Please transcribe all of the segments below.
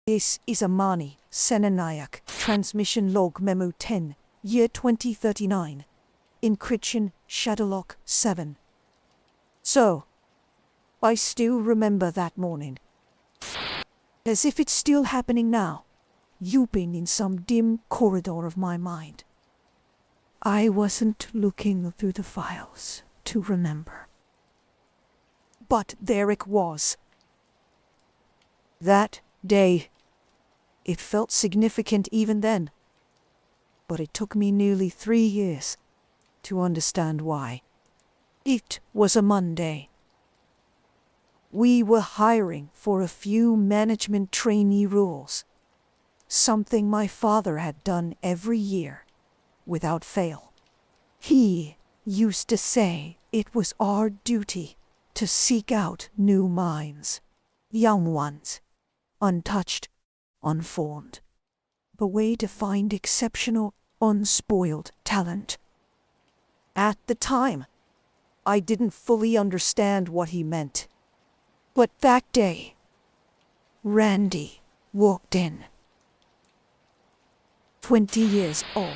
This is Amani Senanayake, transmission log Memo 10, year 2039. Encryption Shadowlock 7. So, I still remember that morning. As if it's still happening now, looping in some dim corridor of my mind. I wasn't looking through the files to remember. But there it was. That day, it felt significant even then. But it took me nearly 3 years to understand why. It was a Monday. We were hiring for a few management trainee roles, something my father had done every year, without fail. He used to say it was our duty to seek out new minds, young ones, untouched, unformed, the way to find exceptional, unspoiled talent. At the time, I didn't fully understand what he meant. But that day, Randy walked in. 20 years old.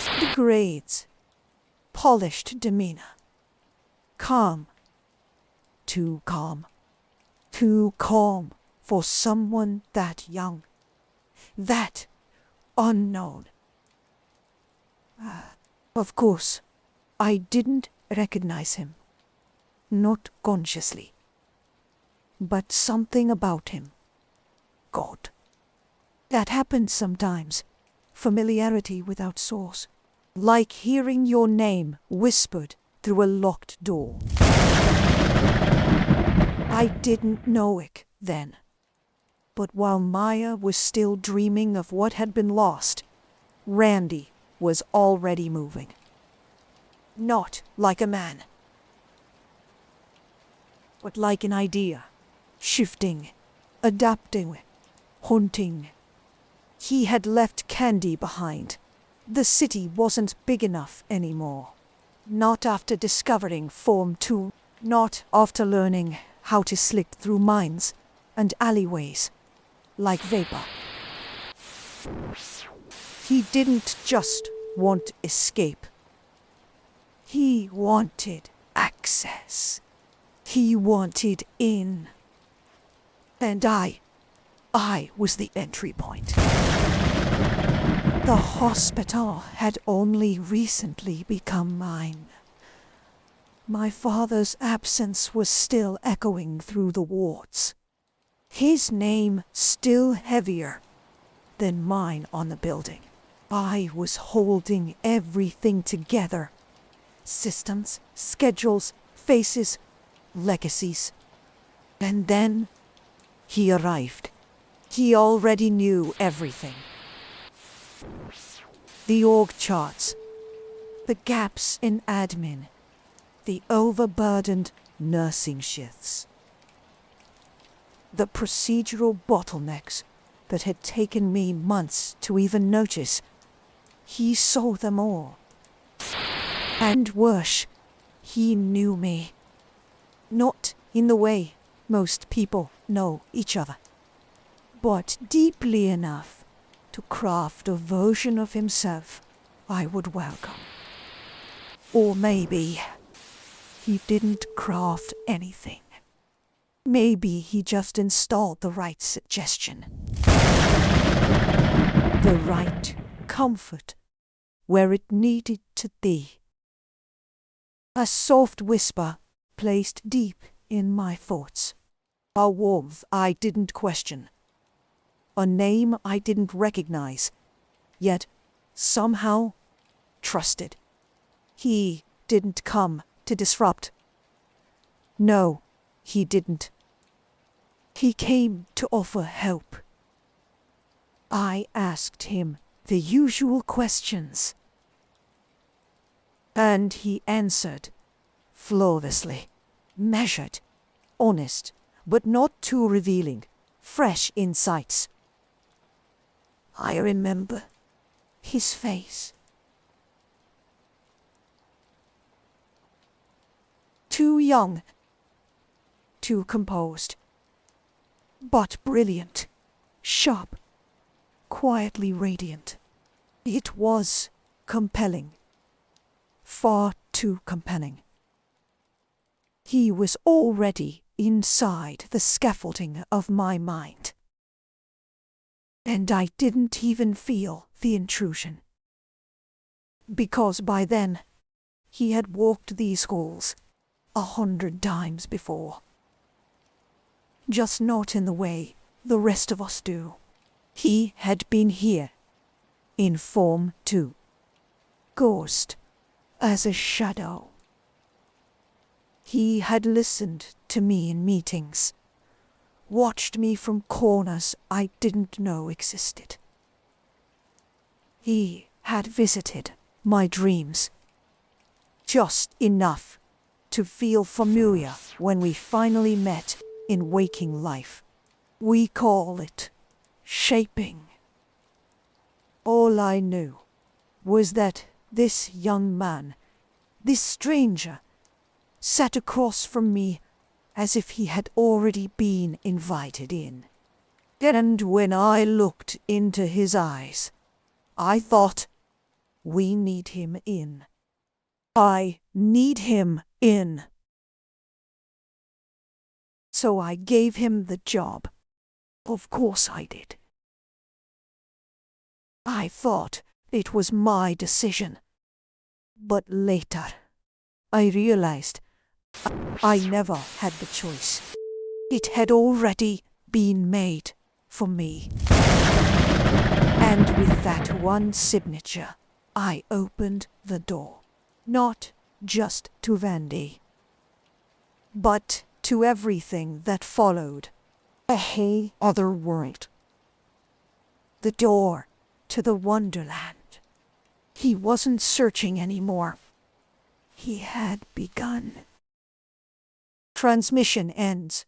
The grades, polished demeanor, calm. Too calm. Too calm for someone that young, that unknown. Of course, I didn't recognize him. Not consciously. But something about him. God. That happens sometimes. Familiarity without source. Like hearing your name whispered through a locked door. I didn't know it then. But while Maya was still dreaming of what had been lost, Randy was already moving. Not like a man, but like an idea, shifting, adapting, haunting. He had left Candy behind. The city wasn't big enough anymore. Not after discovering Form 2, not after learning how to slip through mines and alleyways like vapor. He didn't just want escape. He wanted access. He wanted in. And I was the entry point. The hospital had only recently become mine. My father's absence was still echoing through the wards. His name still heavier than mine on the building. I was holding everything together. Systems, schedules, faces, legacies. And then he arrived. He already knew everything. The org charts, the gaps in admin, the overburdened nursing shifts, the procedural bottlenecks that had taken me months to even notice. He saw them all. And worse, he knew me. Not in the way most people know each other, but deeply enough to craft a version of himself I would welcome. Or maybe he didn't craft anything. Maybe he just installed the right suggestion. The right comfort where it needed to be. A soft whisper placed deep in my thoughts. A warmth I didn't question. A name I didn't recognize, yet somehow trusted. He didn't come to disrupt. No, he didn't. He came to offer help. I asked him the usual questions. And he answered flawlessly, measured, honest, but not too revealing, fresh insights. I remember his face. Too young, too composed. But brilliant, sharp, quietly radiant. It was compelling. Far too compelling. He was already inside the scaffolding of my mind. And I didn't even feel the intrusion. Because by then, he had walked these halls 100 times before. Just not in the way the rest of us do. He had been here, in form too. Ghost, as a shadow. He had listened to me in meetings, watched me from corners I didn't know existed. He had visited my dreams, just enough to feel familiar when we finally met in waking life. We call it shaping. All I knew was that this young man, this stranger, sat across from me as if he had already been invited in. And when I looked into his eyes, I thought, we need him in. I need him in. So I gave him the job. Of course I did. I thought it was my decision. But later, I realized I never had the choice. It had already been made for me. And with that one signature, I opened the door. Not just to Randy, but to everything that followed. A whole other world. The door to the wonderland. He wasn't searching anymore. He had begun. Transmission ends.